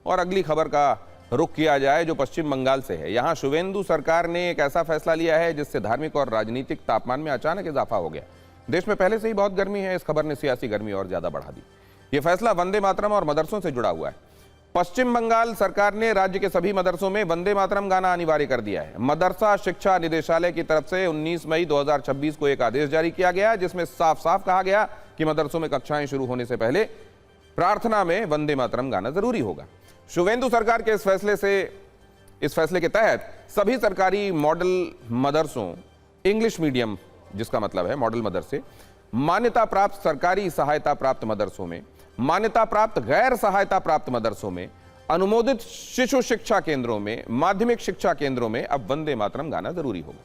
और अगली खबर का रुख किया जाए जो पश्चिम बंगाल से है। यहां शुवेंदु सरकार ने एक ऐसा फैसला लिया है जिससे धार्मिक और राजनीतिक तापमान में अचानक इजाफा हो गया। देश में पहले से ही बहुत गर्मी है, इस खबर ने सियासी गर्मी और ज्यादा बढ़ा दी। यह फैसला वंदे मातरम और मदरसों से जुड़ा हुआ है। पश्चिम बंगाल सरकार ने राज्य के सभी मदरसों में वंदे मातरम गाना अनिवार्य कर दिया है। मदरसा शिक्षा निदेशालय की तरफ से 19 मई 2026 को एक आदेश जारी किया गया जिसमें साफ साफ कहा गया कि मदरसों में कक्षाएं शुरू होने से पहले प्रार्थना में वंदे मातरम गाना जरूरी होगा। शुवेंदु सरकार के इस फैसले के तहत सभी सरकारी मॉडल मदरसों, इंग्लिश मीडियम जिसका मतलब है मॉडल मदरसे, मान्यता प्राप्त सरकारी सहायता प्राप्त मदरसों में, मान्यता प्राप्त गैर सहायता प्राप्त मदरसों में, अनुमोदित शिशु शिक्षा केंद्रों में, माध्यमिक शिक्षा केंद्रों में अब वंदे मातरम गाना जरूरी होगा।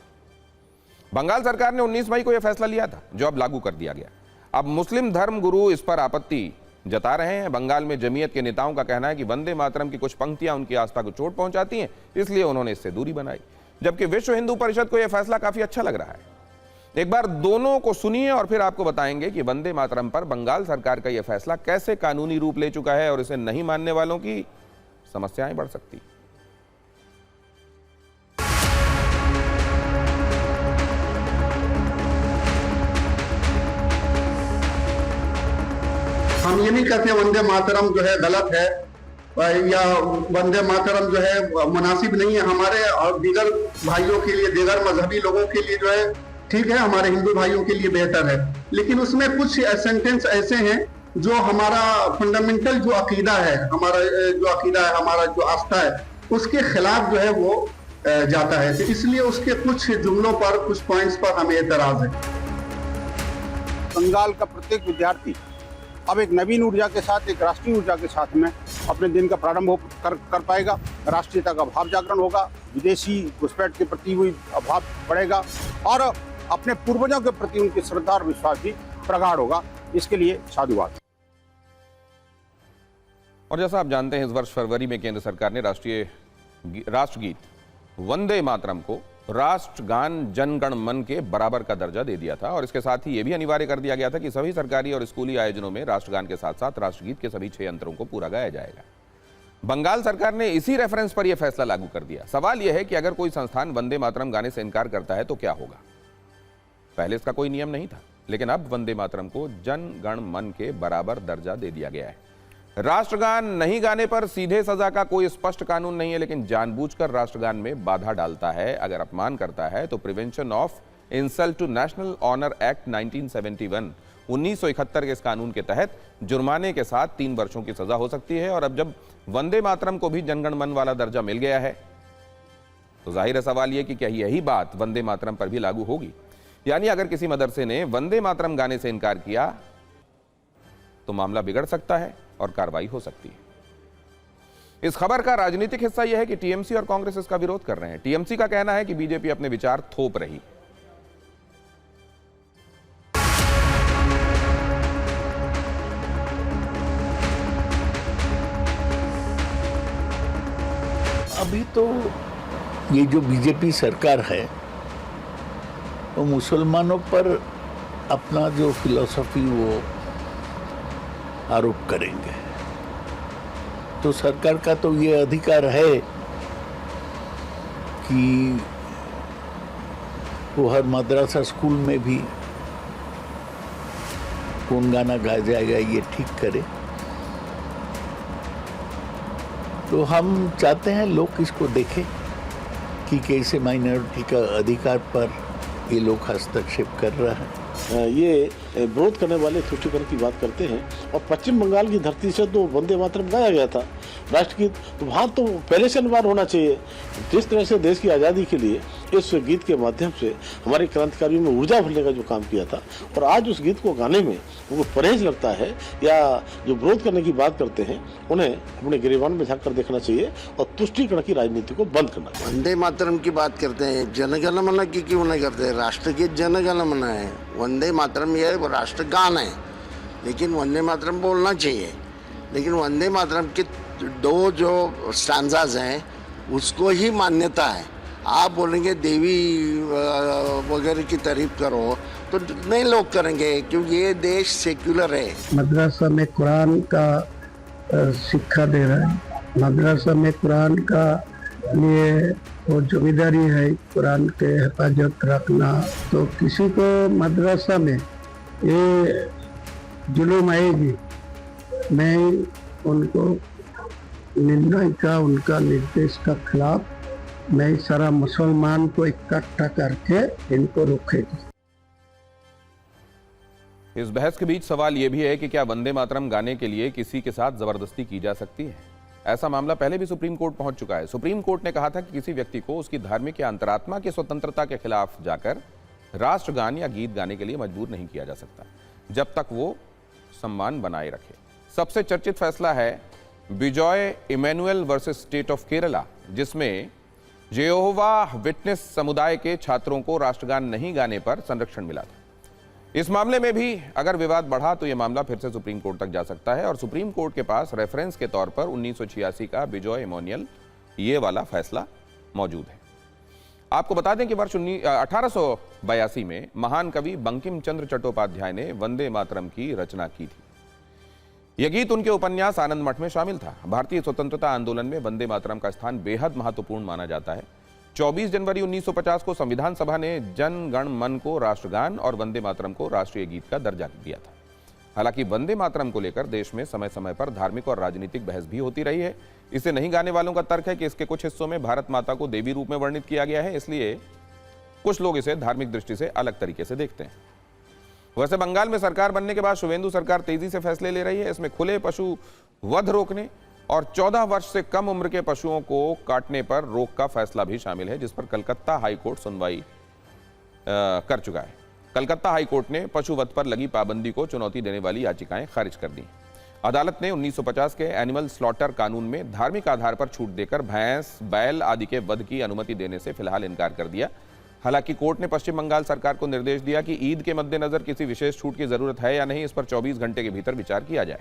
बंगाल सरकार ने 19 मई को यह फैसला लिया था जो अब लागू कर दिया गया। अब मुस्लिम धर्म गुरु इस पर आपत्ति जता रहे हैं। बंगाल में जमीयत के नेताओं का कहना है कि वंदे मातरम की कुछ पंक्तियां उनकी आस्था को चोट पहुंचाती हैं, इसलिए उन्होंने इससे दूरी बनाई, जबकि विश्व हिंदू परिषद को यह फैसला काफी अच्छा लग रहा है। एक बार दोनों को सुनिए और फिर आपको बताएंगे कि वंदे मातरम पर बंगाल सरकार का यह फैसला कैसे कानूनी रूप ले चुका है और इसे नहीं मानने वालों की समस्याएं बढ़ सकती। हम ये नहीं कहते वंदे मातरम जो है गलत है या वंदे मातरम जो है मुनासिब नहीं है हमारे और दीगर भाइयों के लिए, दीगर मजहबी लोगों के लिए जो है ठीक है, हमारे हिंदू भाइयों के लिए बेहतर है, लेकिन उसमें कुछ सेंटेंस ऐसे हैं जो हमारा फंडामेंटल जो अकीदा है, हमारा जो आस्था है, उसके खिलाफ जो है वो जाता है। तो इसलिए उसके कुछ जुमलों पर, कुछ पॉइंट्स पर हमें एतराज है। बंगाल का प्रत्येक विद्यार्थी अब एक नवीन ऊर्जा के साथ, एक राष्ट्रीय ऊर्जा के साथ में अपने दिन का प्रारंभ कर पाएगा। राष्ट्रीयता का भाव जागरण होगा, विदेशी घुसपैठ के प्रति हुई भाव बढ़ेगा और अपने पूर्वजों के प्रति उनकी श्रद्धा और विश्वास भी प्रगाढ़ होगा। इसके लिए साधुवाद। और जैसा आप जानते हैं, इस वर्ष फरवरी में केंद्र सरकार ने राष्ट्रगीत वंदे मातरम को राष्ट्रगान जन गण मन के बराबर का दर्जा दे दिया था और इसके साथ ही यह भी अनिवार्य कर दिया गया था कि सभी सरकारी और स्कूली आयोजनों में राष्ट्रगान के साथ साथ राष्ट्रगीत के सभी 6 अंतरों को पूरा गाया जाएगा। बंगाल सरकार ने इसी रेफरेंस पर यह फैसला लागू कर दिया। सवाल यह है कि अगर कोई संस्थान वंदे मातरम गाने से इनकार करता है तो क्या होगा। पहले इसका कोई नियम नहीं था, लेकिन अब वंदे मातरम को जन गण मन के बराबर दर्जा दे दिया गया है। राष्ट्रगान नहीं गाने पर सीधे सजा का कोई स्पष्ट कानून नहीं है, लेकिन जानबूझकर राष्ट्रगान में बाधा डालता है, अगर अपमान करता है तो prevention of insult to national honour act 1971 के इस कानून के तहत जुर्माने के साथ 3 वर्षों की सजा हो सकती है। और अब जब वंदे मातरम को भी जनगण मन वाला दर्जा मिल गया है तो जाहिर है सवाल यह कि क्या यही बात वंदे मातरम पर भी लागू होगी। यानी अगर किसी मदरसे ने वंदे मातरम गाने से इनकार किया तो मामला बिगड़ सकता है और कार्रवाई हो सकती है। इस खबर का राजनीतिक हिस्सा यह है कि टीएमसी और कांग्रेस इसका विरोध कर रहे हैं। टीएमसी का कहना है कि बीजेपी अपने विचार थोप रही। अभी तो ये जो बीजेपी सरकार है वो मुसलमानों पर अपना जो फिलॉसफी वो आरोप करेंगे, तो सरकार का तो ये अधिकार है कि वो हर मदरसा स्कूल में भी कौन गाना गाया जाएगा ये ठीक करे। तो हम चाहते हैं लोग इसको देखें कि कैसे माइनॉरिटी का अधिकार पर ये लोग हस्तक्षेप कर रहा है। ये विरोध करने वाले तुष्टिकरण की बात करते हैं और पश्चिम बंगाल की धरती से तो वंदे मातरम गाया गया था राष्ट्रगीत, तो वहाँ तो पहले से अनिवार्य होना चाहिए। जिस तरह से देश की आज़ादी के लिए इस गीत के माध्यम से हमारे क्रांतिकारियों में ऊर्जा भरने का जो काम किया था और आज उस गीत को गाने में उनको परहेज लगता है या जो विरोध करने की बात करते हैं उन्हें अपने गिरेबान में झाँक कर देखना चाहिए और तुष्टिकरण की राजनीति को बंद करना चाहिए। वंदे मातरम की बात करते हैं, जनगण मन की क्यों नहीं करते। राष्ट्रगीत जनगण मन है, वंदे मातरम ये राष्ट्रगान है, लेकिन वंदे मातरम बोलना चाहिए। लेकिन वंदे मातरम के 2 जो स्टांजाज हैं उसको ही मान्यता है। आप बोलेंगे देवी वगैरह की तारीफ करो तो नहीं लोग करेंगे, क्योंकि ये देश सेक्युलर है। मदरसा में कुरान का शिक्षा दे रहा है, मदरसा में कुरान का लिए वो जिम्मेदारी है, कुरान के हिफाजत रखना। तो किसी को मदरसा में ये जुल्म आएगी, मैं उनको निर्णय का, उनका निर्देश का खिलाफ मैं सारा मुसलमान को इकट्ठा करके इनको रोकेगी। इस बहस के बीच सवाल यह भी है कि क्या वंदे मातरम गाने के लिए किसी के साथ जबरदस्ती की जा सकती है। ऐसा मामला पहले भी सुप्रीम कोर्ट पहुंच चुका है। सुप्रीम कोर्ट ने कहा था कि किसी व्यक्ति को उसकी धार्मिक या अंतरात्मा की स्वतंत्रता के खिलाफ जाकर राष्ट्रगान या गीत गाने के लिए मजबूर नहीं किया जा सकता, जब तक वो सम्मान बनाए रखे। सबसे चर्चित फैसला है Bijoe Emmanuel versus state of Kerala, जिसमें जेहोवा विटनेस समुदाय के छात्रों को राष्ट्रगान नहीं गाने पर संरक्षण मिला था। इस मामले में भी अगर विवाद बढ़ा तो यह मामला फिर से सुप्रीम कोर्ट तक जा सकता है और सुप्रीम कोर्ट के पास रेफरेंस के तौर पर 1986 का बिजॉय इमैनुअल ये वाला फैसला मौजूद है। आपको बता दें कि वर्ष 1882 में महान कवि बंकिम चंद्र चट्टोपाध्याय ने वंदे मातरम की रचना की थी। यह गीत उनके उपन्यास आनंद मठ में शामिल था। भारतीय स्वतंत्रता आंदोलन में वंदे मातरम का स्थान बेहद महत्वपूर्ण माना जाता है। 24 जनवरी 1950 को संविधान सभा ने जन गण मन को राष्ट्रगान और वंदे मातरम को राष्ट्रीय गीत का दर्जा दिया था। हालांकि वंदे मातरम को लेकर देश में समय समय पर धार्मिक और राजनीतिक बहस भी होती रही है। इसे नहीं गाने वालों का तर्क है कि इसके कुछ हिस्सों में भारत माता को देवी रूप में वर्णित किया गया है, इसलिए कुछ लोग इसे धार्मिक दृष्टि से अलग तरीके से देखते हैं। वैसे बंगाल में सरकार बनने के बाद शुवेंदु सरकार तेजी से फैसले ले रही है। इसमें खुले पशु वध रोकने और 14 वर्ष से कम उम्र के पशुओं को काटने पर रोक का फैसला भी शामिल है, जिस पर कलकत्ता हाईकोर्ट सुनवाई कर चुका है। कलकत्ता हाईकोर्ट ने पशुवध पर लगी पाबंदी को चुनौती देने वाली याचिकाएं खारिज कर दी। अदालत ने 1950 के एनिमल स्लॉटर कानून में धार्मिक आधार पर छूट देकर भैंस, बैल आदि के वध की अनुमति देने से फिलहाल इनकार कर दिया। हालांकि कोर्ट ने पश्चिम बंगाल सरकार को निर्देश दिया कि ईद के मद्देनजर किसी विशेष छूट की जरूरत है या नहीं, इस पर 24 घंटे के भीतर विचार किया जाए।